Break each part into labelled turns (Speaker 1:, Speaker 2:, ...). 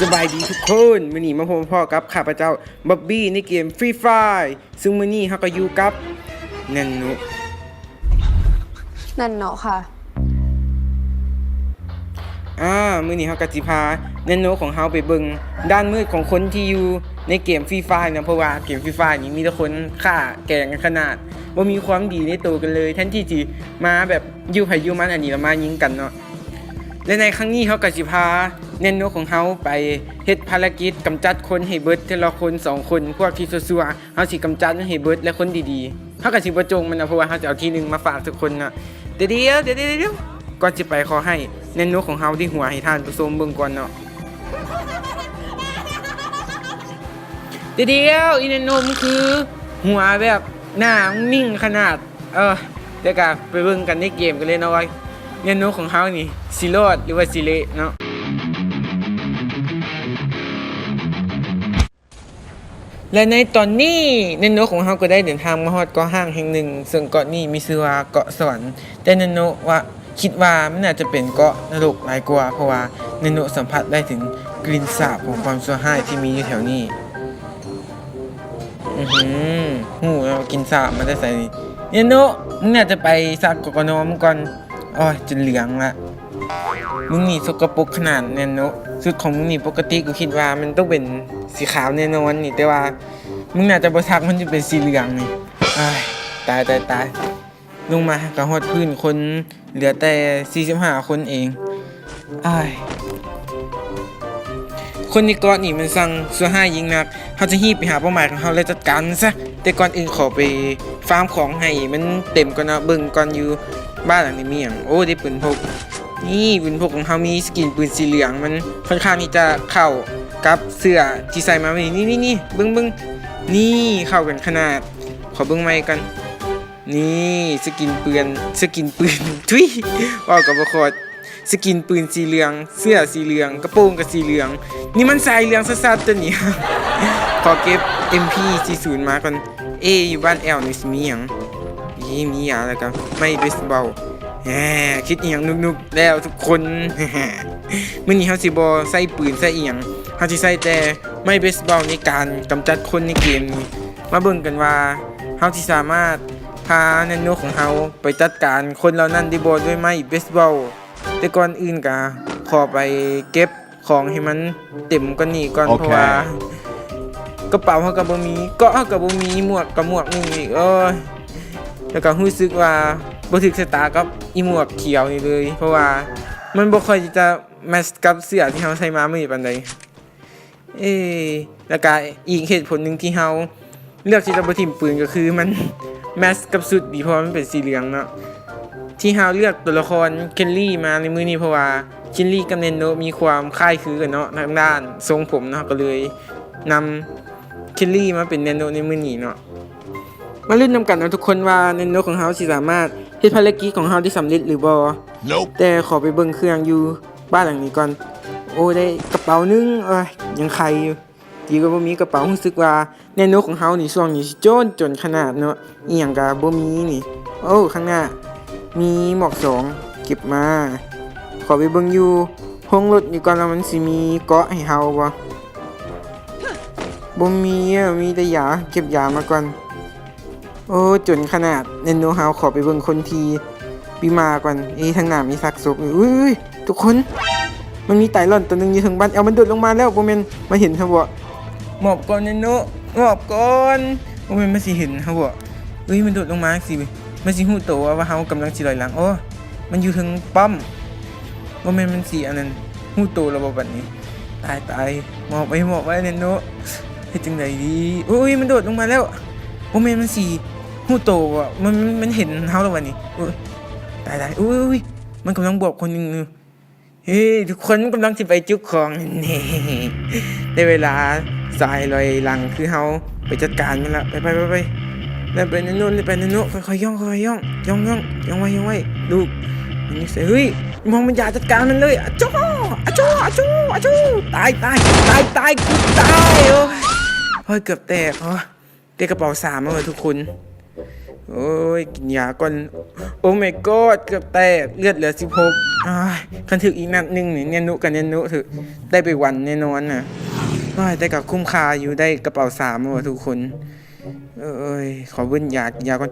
Speaker 1: สบายดีทุกคนมื้อนี้มาพบพ่อกับข้าพเจ้าบ๊อบบี้ในเกม Free Fire ซึ่งมื้อนี้เฮาก็อยู่กับนันนุ
Speaker 2: นั่นเนาะค่ะ
Speaker 1: มื้อนี้เฮาก็สิพานันนุของเฮาไปเบิ่งด้านมืดของคนที่อยู่ในเกม Free Fire นะเพราะว่าเกม Free Fire นี่มีแต่คนฆ่าแกล้งกันขนาดบ่มีความดีในตัวกันเลยแทนที่สิมาแบบอยู่ไผอยู่มันอันนี้แล้วมายิงกันเนาะและในครั้งนี้เฮาก็สิพาแนนโนของเฮาไปเฮ็ดภารกิจกำจัดคนให้เบิดทีละคน2คนพวกที่ซัวๆเฮาสิกำจัดให้เบิดและคนดีๆเฮาก็สิบ่จงมันนะเพราะว่าเฮาจะเอาที่นึงมาฝากทุกคนนะเดี๋ยวก่อนสิไปขอให้แนนโนของเฮาที่หัวให้ท่านผู้ชมเบิ่งก่อนเนาะเดี๋ยวอีแนนโนมันคือหัวแบบหน้านิ่งขนาดเดี๋ยวก็ไปเบิ่งกันในเกมกันเลยเนาะว่าแนนโนของเฮานี่สิรอดหรือว่าสิเละเนาะและในตอนนี้แนนโนของเฮาก็ได้เดินทางมาฮอดเกาะห้างแห่งหนึ่งซึ่งเกาะนี้มีชื่อว่าเกาะสวรรค์แต่แนนโนว่าคิดว่ามันน่าจะเป็นเกาะนรกหลายกว่าเพราะว่าแนนโนสัมผัสได้ถึงกลิ่นสาบของความชั่วร้ายที่มีอยู่แถวนี้หูเรากินสาบมาได้ใส่นี่แนนโนมึงน่าจะไปซักกกนมก่อนจนเหลืองละมึงนี่สกปรกขนาดแนนโนสุดของมึงนี่ปกติกูคิดว่ามันต้องเป็นสีขาวแน่นอนนี่แต่ว่ามึงน่าจะบ่ซักมันจะเป็นสีเหลืองนี่ตายลงมากระหดพื้นคนเหลือแต่45คนเองคนในเกาะนี่มันสั่งซัวห้ายิงนักเขาจะฮีบไปหาเป้าหมายของเขาแล้วจัดการมันซะแต่ก่อนอื่นขอไปฟาร์มของให้มันเต็มก่อนนะเบิ่งก่อนอยู่บ้านหลังนี้มีหยังได้ปืนพกนี่ปืนพกของเขามีสกินปืนสีเหลืองมันค่อนข้างที่จะเข้ากับเสื้อที่ใส่มานี่เบิ่งนี่เข้ากันขนาดขอเบิ่งไม้กันนี่สกินปืนทุยว่ากับบ่คอดสกินปืนสีเหลืองเสื้อสีเหลืองกระโปรงก็สีเหลืองนี่มันสายเหลืองซัดๆตัวนี้ ขอเก็บ MP40 มาก่อนอยู่บ้านแอลนี่สิมีหยังมียาแล้วกันไม่เบสบอลคิดอีหยังนุกๆแล้วทุกคน มื้อนี้เฮาสิบ่ใส่ปืนใส่อีหยังเฮาสิใส่แต่ไม่เบสบอลในการกำจัดคนในเกมนี้มาเบิ่งกันว่าเฮาสิสามารถพาแนนโนของเฮาไปจัดการคนเหล่านั้นได้บ่ด้วยไม้เบสบอลแต่ก่อนอื่นก็ขอไปเก็บของให้มันเต็มกว่านี้ก่อน เพราะว่ากระเป๋าเฮาก็บ่มีเกาะเฮาก็บ่มีหมวกก็หมวกนึงอีกแล้วก็รู้สึกว่าบ่ถึกสตากับอีหมวกเขียวนี่เลยเพราะว่ามันบ่ค่อยจะแมทช์กับเสื้อที่เฮาใส่มามื้อนี้ปานใดแล้วก็อีกเหตุผลนึงที่เฮาเลือกที่จะบ่ทิ่มปืนก็คือมันแมทช์กับสุดดีเพราะมันเป็นสีเหลืองเนาะที่เฮาเลือกตัวละครเคนลี่มาในมื้อนี้เพราะว่าเคนลี่กับเนนโนมีความคล้ายคลึงกันเนาะทางด้านทรงผมเนาะก็เลยนำเคนลี่มาเป็นเนนโนในมื้อนี้เนาะมาลุ้นนำกันนะทุกคนว่าเนนโนของเฮาสิสามารถเฮ็ดภารกิจของเฮาได้สำเร็จหรือบ่ แต่ขอไปเบิ่งเครื่องอยู่บ้านหลังนี้ก่อนได้กระเป๋านึงยังไข่อยู่ดีก็บ่มีกระเป๋ารู้สึกว่าเนนโนของเฮานี่ช่วงนี้สิจนขนาดเนาะอีหยังก็บ่มีนี่ข้างหน้ามีหมวก2เก็บมาขอไปเบิ่งอยู่ห้องรถนี่ก่อนว่ามันสิมีเกาะให้เฮาบ่มีมีแต่ยาเก็บยามาก่อนจนขนาดเนนโนเฮาขอไปเบิ่งคนทีปีมาก่อนทางหน้ามีซักศพอุ้ยทุกคนมันมีไตร่อนตัวนึงอยู่ทางบ้านมันโดดลงมาแล้วบ่แม่นมาเห็นครับบ่หมอบก่อนเนนโนหมอบก่อนบ่แม่นมาสิเห็นครับบ่มันโดดลงมาสิมันสิฮู้ตัวว่าเฮากำลังสิลอยหลังมันอยู่ถึงป้อมบ่แม่นมันสิอันนั้นฮู้ตัวแล้วบ่บัดนี้ตายหมอบไว้เนนโนเฮ็ดจังไดดีมันโดดลงมาแล้วบ่แม่นมันสิฮู้ตัวอ่ะมันเห็นเฮาแล้วบัดนี้ตายมันกำลังบอกคนหนึ่งทุกคนกำลังสิไปจุกของนี่ได้เวลาสายลอยหลังคือเฮาไปจัดการมันละไปแล้วไปนั่นโน่นไปนั่นโน่ค่อยๆย่องไว้ลูกมันนี่มองมันอย่าจัดการมันเลยจ้อตายกูตายเกือบแตกแต่กระเป๋า3มาเลยทุกคน โอ้ยกินยาก่อนโอ้ my god เกือบแตกเลือดเหลือ16คันถึกอีกนัดหนึงนี่เนี่ยนุกันเนี่ยนุถึกได้ไปวันแน่นอนน่ะแต่ก็คุ้มค่าอยู่ได้กระเป๋า3ว่ะทุกคนเอ้ยขอเบิ่งยาก่อน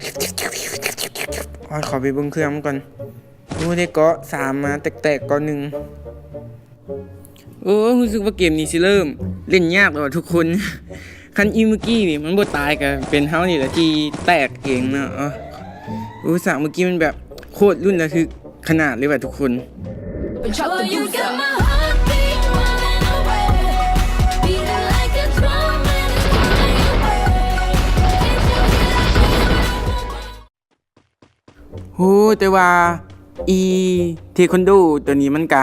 Speaker 1: ขอไปเบิ่งเครื่องมันก่อนได้เกาะ3มาแตกๆก่อน1รู้สึกว่าเกมนี้สิเริ่มเล่นยากแล้วว่ะทุกคนคันอีเมื่อกี้นี่มันบ่ตายก็เป็นเฮานี่แหละที่แตกเองเนาะสากเมื่อกี้มันแบบโคตรรุ่นระทึกขนาดเลยว่ะทุกคน
Speaker 3: Well, you got my heartbeat running away, beating like a drum and it's flying away. Can't you hear that?
Speaker 1: แต่ว่าอีเทควันโดตัวนี้มันก็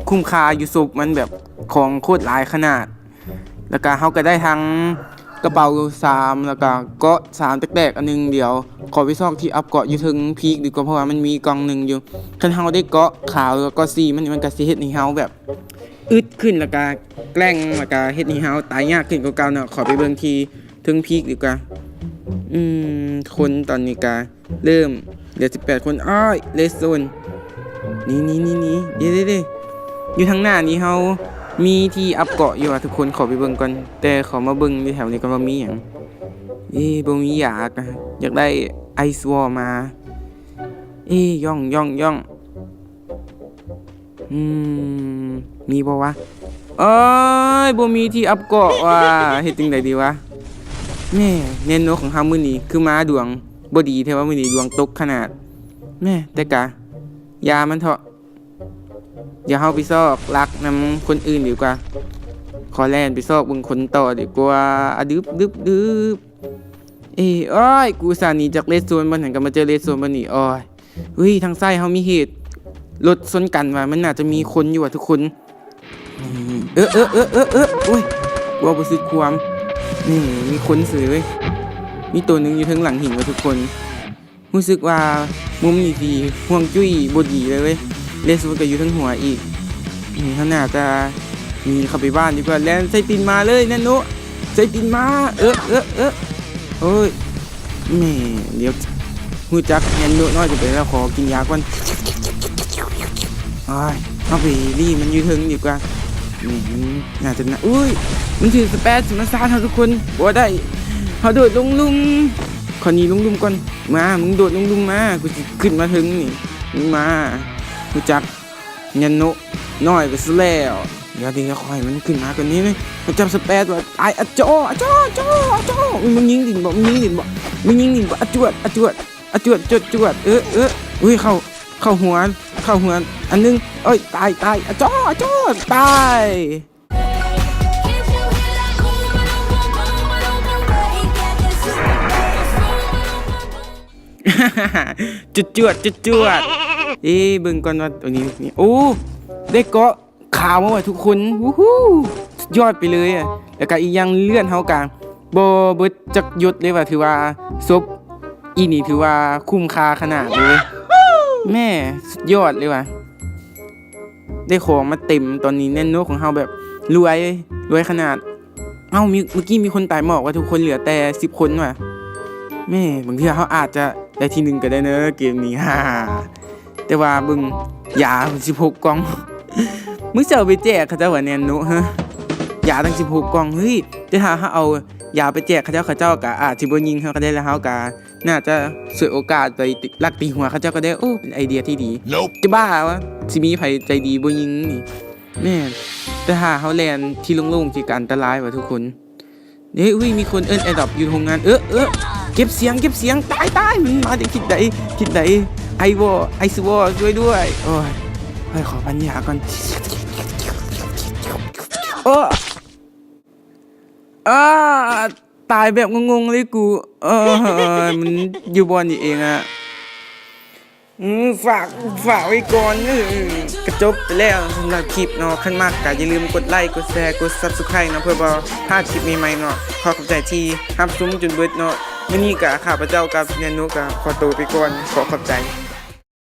Speaker 1: คุ้มค่าอยู่สุบมันแบบของโคตรหลายขนาดแล้วก็เฮาก็ได้ทั้งกระเป๋า3แล้วก็เกาะ3แตกๆอันนึงเดียวขอไปซอกที่อัพเกาะอยู่ถึงพีคดีกว่าเพราะว่ามันมีกล่องนึงอยู่คันเฮาได้เกาะขาวแล้วก็สีมันก็สิเฮ็ดให้เฮาแบบอึดขึ้นแล้วก็แกล้งแล้วก็เฮ็ดให้เฮาตายยากขึ้นกว่าเก่าเนาะขอไปเบิ่งที่ถึงพีคดีกว่าคนตอนนี้ก็เริ่มเหลือ18คนเลสโซนนี่เดี๋ยวอยู่ทางหน้านี้เฮามีที่อัพเกาะอยู่ทุกคนขอไปเบิ่งก่อนแต่ขอมาเบิ่งในแถวนี้ก็บ่มีหยังบ่มีอยากได้ไอซ์วอลมาย่องมีบ่วะบ่มีที่อัพเกาะว่ะเฮ็ดจังได๋ดีวะแม่เน้นโนของเฮามื้อนี้คือมาดวงบ่ดีแท้ว่ามื้อนี้ดวงตกขนาดแม่แต่กะยามันเถาะอย่าเฮาไปซอกรักนำคนอื่นดีกว่าขอแล่นไปซอกเบิ่งคนต่อดีกว่าดึบกูอุตส่าห์หนีจากเลสโซนบ่หันก็มาเจอเลสโซนบ่นี่เฮ้ยทางซ้ายเฮามีเหตุรถชนกันว่ะมันน่าจะมีคนอยู่ว่ะทุกคนโอ้ยว่าบ่สึกความนี่มีคนซื่อเว้ยมีตัวนึงอยู่ทางหลังหินว่ะทุกคนรู้สึกว่ามุมนี้ดีห่วงจุ้ยบ่ดีเลยเว้ยเลสมันก็อยู่ทั้งหัวอีกข้างหน้าจะมีเข้าไปบ้านดีกว่าแลนใส่ตินมาเลยนั่นนุใส่ตินมาโอ้ยแม่เดี๋ยวหูจักแอนนุน้อยจะไปแล้วขอกินยาก่อนเอาไปรีมันอยู่ถึงดีกว่าน่าจะนะอุ้ยมันถือสเปซมาซ่าทุกคนบ่ได้เขาโดดลงลุ่มขอนี้ลงลุ่มก่อนมามึงโดดลงลุ่มมากูจะขึ้นมาถึงนี่มึงมารู้จักยันโนน้อยไปซะแล้วเดี๋ยวคอยมันขึ้นมากว่านี้ไหมมันจับสเปซว่าไอ้อะโจมึงยิงดินบ่ยิงดินบ่อะจวดอุ้ยเข้าหัวอันนึงตายอะโจตาย
Speaker 3: Can't you hear that? Boom, break that this is
Speaker 1: จวดเบิ่งก่อนว่าตัวนี้ได้เกาะขาวมาว่ะทุกคนวู้ฮู้สุดยอดไปเลยอ่ะแล้วก็อีกอย่างเลื่อนเฮากลางบ่เบิดจักยศเลยว่าถือว่าซบอีนี่ถือว่าคุ้มค่าขนาดเลยแม่สุดยอดเลยว่ะได้ของมาเต็มตอนนี้แน่นโนของเฮาแบบรวยขนาดเมื่อกี้มีคนตายหมอกว่าทุกคนเหลือแต่10คนว่ะแม่บางทีเขาอาจจะได้ที่1ก็ได้เนอะเกมนี้แต่ว่าเบิ่งยา16กล่องมึงจะเอาไปแจกเขาเจ้าว่าแนนโนฮะยาตั้ง16กล่องเฮ้ยแต่ถ้าเขาเอายาไปแจกเขาเจ้าก็อาจสิบ่ยิงเขาก็ได้แล้วเขาก็น่าจะสวยโอกาสไปลักตีหัวเขาเจ้าก็ได้เป็นไอเดียที่ดีจะบ้าวะสิมีไผใจดีบ่ยิงนี่แม่แต่ถ้าเขาแลนที่โล่งๆที่อันตรายว่ะทุกคนอุ้ยมีคนแอดดรอปอยู่โรงงานเก็บเสียงตายมันมาจากทิศใดไอซ์วอช่วยด้วยโอ้ยขอพันยาก่อนตายแบบงงๆเลยกูมันอยู่บนนี่เองอะฝากไว้ก่อนกระจบไปแล้วสำหรับคลิปเนาะขั้นมากก็อย่าลืมกดไลค์กดแชร์กด Subscribe เนาะเพื่อบ่พลาดคลิปใหม่ๆเนาะขอขอบใจที่รับชมจนเบิดเนาะมื้อนี้ก็ข้าพเจ้ากับเนนุก็ขอตัวไปก่อนขอขอบใจ